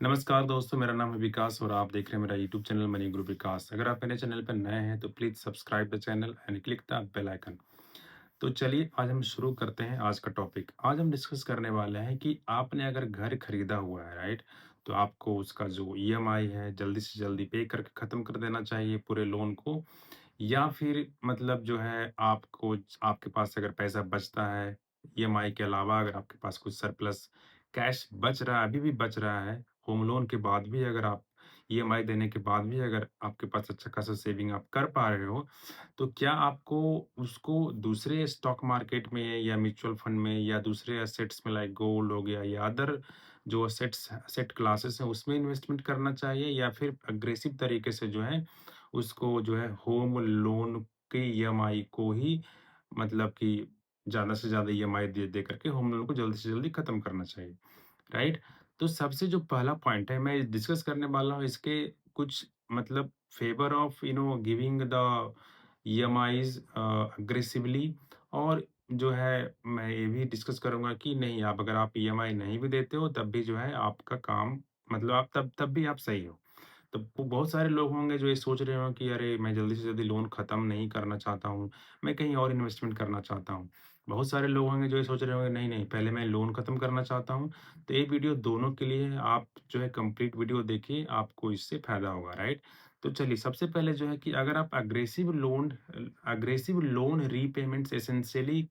नमस्कार दोस्तों, मेरा नाम है विकास और आप देख रहे हैं मेरा यूट्यूब चैनल मनी गुरु विकास। अगर आप मेरे चैनल पर नए हैं तो please subscribe the channel and click the bell icon. तो चलिए आज हम शुरू करते हैं आज का टॉपिक। आज हम डिस्कस करने वाले हैं कि आपने अगर घर खरीदा हुआ है, राइट? तो आपको उसका जो ईएमआई है जल्दी से जल्दी पे करके ख़त्म कर देना चाहिए पूरे लोन को, या फिर मतलब जो है आपको आपके पास अगर पैसा बचता है, ईएमआई के अलावा अगर आपके पास कुछ सरप्लस कैश बच रहा है, अभी भी बच रहा है, होम लोन के बाद भी अगर आप ईएमआई देने के बाद भी अगर आपके पास अच्छा खासा सेविंग आप कर पा रहे हो, तो क्या आपको उसको दूसरे स्टॉक मार्केट में या म्यूचुअल फंड में या दूसरे एसेट्स में लाइक गोल्ड हो गया या अदर जो एसेट क्लासेस हैं उसमें इन्वेस्टमेंट करना चाहिए, या फिर अग्रेसिव तरीके से जो है उसको जो है होम लोन की ईएमआई को ही मतलब कि ज़्यादा से ज़्यादा ईएमआई दे दे करके होम लोन को जल्दी से जल्दी खत्म करना चाहिए, राइट? तो सबसे जो पहला पॉइंट है मैं डिस्कस करने वाला हूँ इसके कुछ मतलब favour of giving the EMIs aggressively, और जो है मैं ये भी डिस्कस करूँगा कि नहीं, आप अगर आप ईएमआई नहीं भी देते हो तब भी जो है आपका काम मतलब आप तब तब भी आप सही हो। तो बहुत सारे लोग होंगे जो ये सोच रहे हो कि अरे मैं जल्दी से जल्दी लोन ख़त्म नहीं करना चाहता हूँ, मैं कहीं और इन्वेस्टमेंट करना चाहता हूँ। बहुत सारे लोग होंगे जो ये सोच रहे होंगे नहीं, नहीं पहले मैं लोन ख़त्म करना चाहता हूँ। तो ये वीडियो दोनों के लिए है, आप जो है कंप्लीट वीडियो देखिए, आपको इससे फ़ायदा होगा, राइट? तो चलिए सबसे पहले जो है कि अगर आप aggressive loan repayments essentially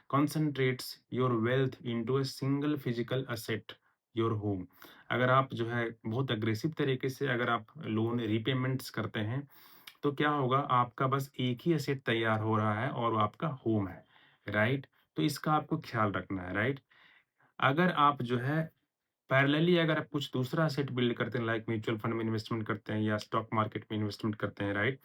concentrates your wealth into a single physical asset, your home. अगर आप जो है बहुत अग्रेसिव तरीके से अगर आप लोन रीपेमेंट्स करते हैं, तो क्या होगा आपका बस एक ही एसेट तैयार हो रहा है और वो आपका होम है, राइट? तो इसका आपको ख़्याल रखना है, राइट? अगर आप जो है पैरेलली अगर आप कुछ दूसरा एसेट बिल्ड करते हैं लाइक म्यूचुअल फंड में इन्वेस्टमेंट करते हैं या स्टॉक मार्केट में इन्वेस्टमेंट करते हैं, राइट?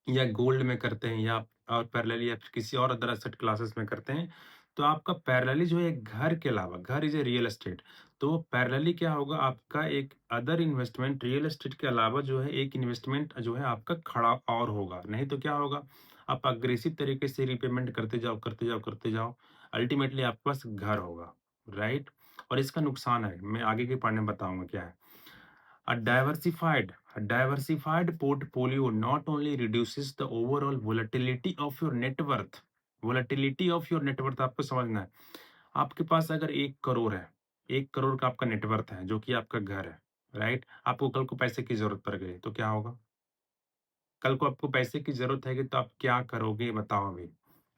या गोल्ड में करते हैं या और पैरेलली या फिर किसी और अदर एसेट क्लासेस में करते हैं, तो आपका पैरेलली जो है घर के अलावा, घर इज़ ए रियल एस्टेट, तो पैरेलली क्या होगा आपका एक अदर इन्वेस्टमेंट रियल एस्टेट के अलावा जो है एक इन्वेस्टमेंट जो है आपका खड़ा और होगा। नहीं तो क्या होगा, आप अग्रेसिव तरीके से रीपेमेंट करते जाओ, करते जाओ, करते जाओ, अल्टीमेटली आपके पास घर होगा, राइट? और इसका नुकसान है, मैं आगे के पार्ट में बताऊँगा क्या है। A diversified portfolio not only reduces the overall volatility of your net worth, volatility of your net worth आपको समझना है। आपके पास अगर 1 करोड़ है, 1 करोड़ का आपका नेट वर्थ है, जो कि आपका घर है, राइट? आपको कल को पैसे की ज़रूरत पड़ गई, तो क्या होगा? कल को आपको पैसे की ज़रूरत है तो आप क्या करोगे बताओ अभी,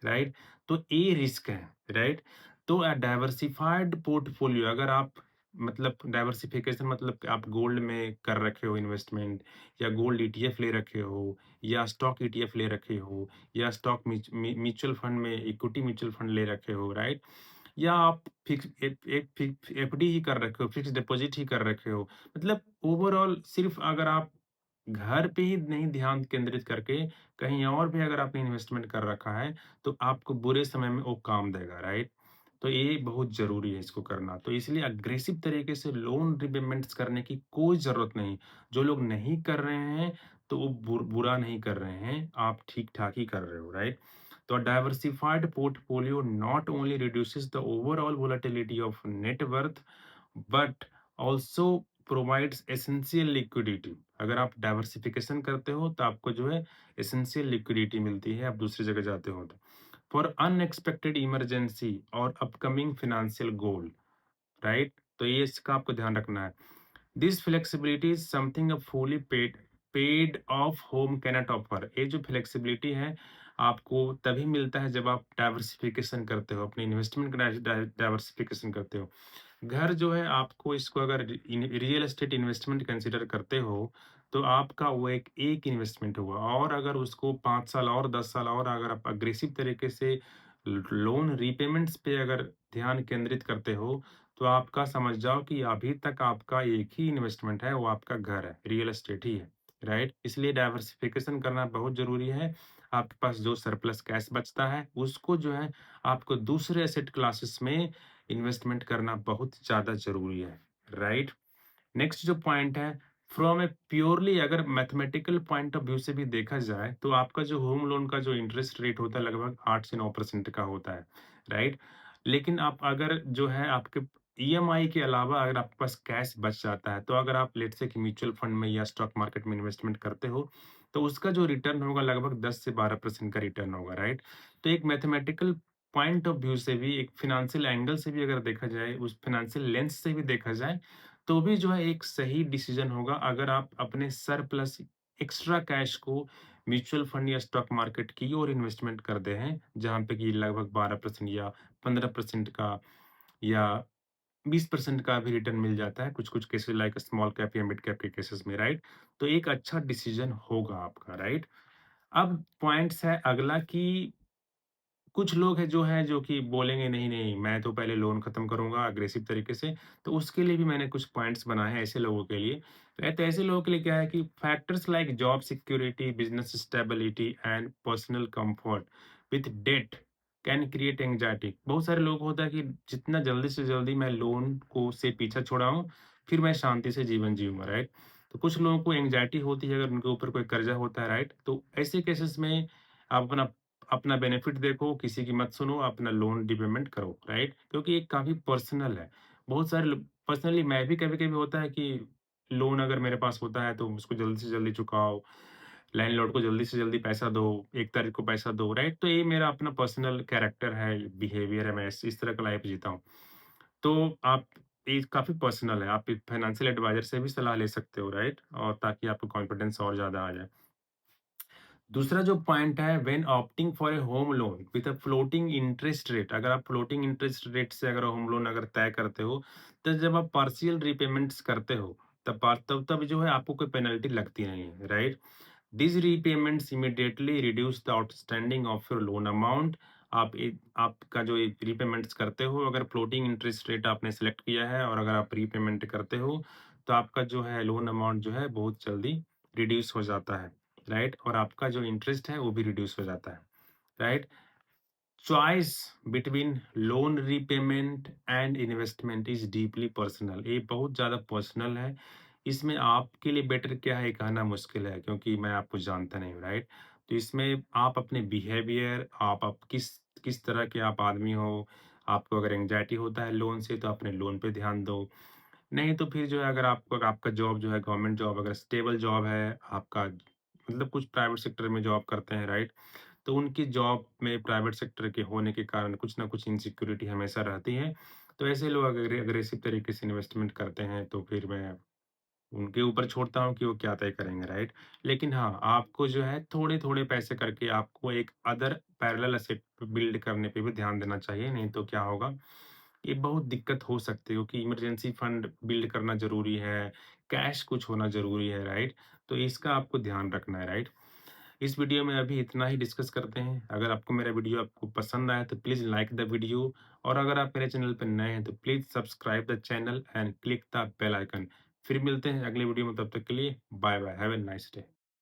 राइट? तो ये रिस्क है, राइट? तो डाइवर्सिफाइड पोर्टफोलियो अगर आप मतलब डाइवर्सिफिकेशन मतलब कि आप गोल्ड में कर रखे हो इन्वेस्टमेंट, या गोल्ड ईटीएफ ले रखे हो, या स्टॉक ईटीएफ ले रखे हो, या स्टॉक म्यूचुअल फंड में इक्विटी म्यूचुअल फंड ले रखे हो, राइट? या आप फिक्स एक फिक्स एफडी ही कर रखे हो, फिक्स्ड डिपॉज़िट ही कर रखे हो। मतलब ओवरऑल सिर्फ़ अगर आप घर पे ही नहीं ध्यान केंद्रित करके कहीं और भी अगर आपने इन्वेस्टमेंट कर रखा है, तो आपको बुरे समय में वो काम देगा, राइट? तो ये बहुत ज़रूरी है इसको करना। तो इसलिए अग्रेसिव तरीके से लोन रीपेमेंट्स करने की कोई ज़रूरत नहीं। जो लोग नहीं कर रहे हैं, तो वो बुरा नहीं कर रहे हैं, आप ठीक-ठाक ही कर रहे हो, राइट? तो a diversified portfolio not only reduces the overall volatility of net worth, but also provides essential liquidity. अगर आप डाइवर्सिफिकेशन करते हो तो आपको जो है एसेंशियल लिक्विडिटी मिलती है, आप दूसरी जगह जाते हो तो। फॉर अनएक्सपेक्टेड इमरजेंसी और अपकमिंग फाइनेंशियल गोल, राइट? तो ये इसका आपको ध्यान रखना है। This flexibility is something a fully paid of home cannot offer. ये जो फ्लेक्सिबिलिटी है आपको तभी मिलता है जब आप डाइवर्सिफिकेशन करते हो, अपने इन्वेस्टमेंट का डाइवर्सिफिकेशन करते हो। घर जो है आपको इसको अगर रियल एस्टेट इन्वेस्टमेंट कंसिडर करते हो, तो आपका वो एक इन्वेस्टमेंट हुआ, और अगर उसको 5 साल और 10 साल और अगर आप अग्रेसिव तरीके से लोन रीपेमेंट्स पे अगर ध्यान केंद्रित करते हो, तो आपका समझ जाओ कि अभी तक आपका एक ही इन्वेस्टमेंट है, वो आपका घर है, रियल एस्टेट ही है, राइट? इसलिए डाइवर्सिफिकेशन करना बहुत ज़रूरी है। आपके पास जो सरप्लस कैश बचता है, उसको जो है आपको दूसरे एसेट क्लासेस में इन्वेस्टमेंट करना बहुत ज़्यादा ज़रूरी है, राइट? नेक्स्ट जो पॉइंट है, फ्रॉम ए प्योरली अगर मैथमेटिकल पॉइंट ऑफ व्यू से भी देखा जाए, तो आपका जो होम लोन का जो इंटरेस्ट रेट होता है लगभग 8 से 9% का होता है, राइट? लेकिन आप अगर जो है आपके ईएमआई के अलावा अगर आपके पास कैश बच जाता है, तो अगर आप लेट्स से कि म्यूचुअल फंड में या स्टॉक मार्केट में इन्वेस्टमेंट करते हो, तो उसका जो रिटर्न होगा लगभग 10 से 12% का रिटर्न होगा, राइट? तो एक मैथमेटिकल पॉइंट ऑफ व्यू से भी, एक फाइनेंशियल एंगल से भी अगर देखा जाए, उस फाइनेंशियल लेंस से भी देखा जाए, तो भी जो है एक सही डिसीजन होगा अगर आप अपने सरप्लस एक्स्ट्रा कैश को म्यूचुअल फंड या स्टॉक मार्केट की ओर इन्वेस्टमेंट करते हैं, जहाँ पे कि लगभग 12% या 15% का या 20% का भी रिटर्न मिल जाता है, कुछ-कुछ केसेज़ लाइक स्मॉल कैप या मिड कैप के केसेज़ में, राइट? तो एक अच्छा डिसीज़न होगा आपका, राइट? अब पॉइंट्स है अगला कि कुछ लोग हैं जो कि बोलेंगे नहीं, नहीं मैं तो पहले लोन खत्म करूँगा अग्रेसिव तरीके से, तो उसके लिए भी मैंने कुछ पॉइंट्स बनाए हैं ऐसे लोगों के लिए। तो ऐसे लोगों के लिए क्या है कि factors like job security, business stability and personal comfort with date can create anxiety. बहुत सारे लोग होता है कि जितना जल्दी से जल्दी मैं लोन को से पीछा छुड़ाऊँ, फिर मैं शांति से जीवन जीऊँगा, राइट? तो कुछ लोगों को एंग्जायटी होती है अगर उनके ऊपर कोई कर्जा होता है, राइट? तो ऐसे केसेस में आप अपना अपना बेनिफिट देखो, किसी की मत सुनो, अपना लोन रिपेमेंट करो, राइट? क्योंकि ये काफ़ी पर्सनल है। बहुत सारे लो पर्सनली मैं भी कभी-कभी होता है कि लोन अगर मेरे पास होता है तो उसको जल्दी से जल्दी चुकाओ, लैंडलॉर्ड को जल्दी से जल्दी पैसा दो, 1 तारीख को पैसा दो, राइट? तो ये मेरा अपना पर्सनल कैरेक्टर है, बिहेवियर है, मैं इस तरह का लाइफ़ जीता हूँ। तो आप ये काफ़ी पर्सनल है, आप एक फाइनेंशियल एडवाइज़र से भी सलाह ले सकते हो, राइट? और ताकि आपको कॉन्फिडेंस और ज़्यादा आ जाए। दूसरा जो पॉइंट है when opting for a home loan with a floating interest rate, अगर आप फ्लोटिंग इंटरेस्ट रेट से अगर होम लोन अगर तय करते हो, तो जब आप पार्शियल रीपेमेंट्स करते हो, तब जो है आपको कोई पेनल्टी लगती नहीं है, right? These repayments immediately reduce the outstanding of your loan amount। आपका जो ये रीपेमेंट्स करते हो, अगर फ्लोटिंग इंटरेस्ट रेट आपने सेलेक्ट किया है और अगर आप रीपेमेंट करते हो, तो आपका जो है लोन अमाउंट जो है बहुत जल्दी रिड्यूस हो जाता है, राइट? और आपका जो इंटरेस्ट है वो भी रिड्यूस हो जाता है, right? Choice between loan repayment and investment is deeply personal. ये बहुत ज़्यादा पर्सनल है। इसमें आपके लिए बेटर क्या है, ये कहना मुश्किल है क्योंकि मैं आपको जानता नहीं हूँ, राइट? तो इसमें आप अपने बिहेवियर, आप किस तरह के आप आदमी हो, आपको अगर एंग्जायटी होता है लोन से, तो अपने लोन पे ध्यान दो। नहीं तो फिर जो है अगर आपको आपका जॉब जो है गवर्नमेंट जॉब अगर स्टेबल जॉब है, आपका मतलब कुछ प्राइवेट सेक्टर में जॉब करते हैं, राइट? तो उनकी जॉब में प्राइवेट सेक्टर के होने के कारण कुछ ना कुछ इनसिक्योरिटी हमेशा रहती है। तो ऐसे लोग अगर अग्रेसिव तरीके से इन्वेस्टमेंट करते हैं, तो फिर मैं उनके ऊपर छोड़ता हूँ कि वो क्या तय करेंगे, राइट? लेकिन हाँ, आपको जो है थोड़े-थोड़े पैसे करके आपको एक अदर पैरेलल एसेट बिल्ड करने पे भी ध्यान देना चाहिए, नहीं तो क्या होगा, ये बहुत दिक्कत हो सकती है क्योंकि इमरजेंसी फंड बिल्ड करना ज़रूरी है, कैश कुछ होना ज़रूरी है, राइट? तो इसका आपको ध्यान रखना है, राइट? इस वीडियो में अभी इतना ही डिस्कस करते हैं। अगर आपको मेरा वीडियो आपको पसंद आया तो प्लीज़ लाइक द वीडियो और अगर आप मेरे चैनल पर नए हैं तो please subscribe the channel and click the bell icon. फिर मिलते हैं अगले वीडियो में, तब तक के लिए bye bye. Have a nice day.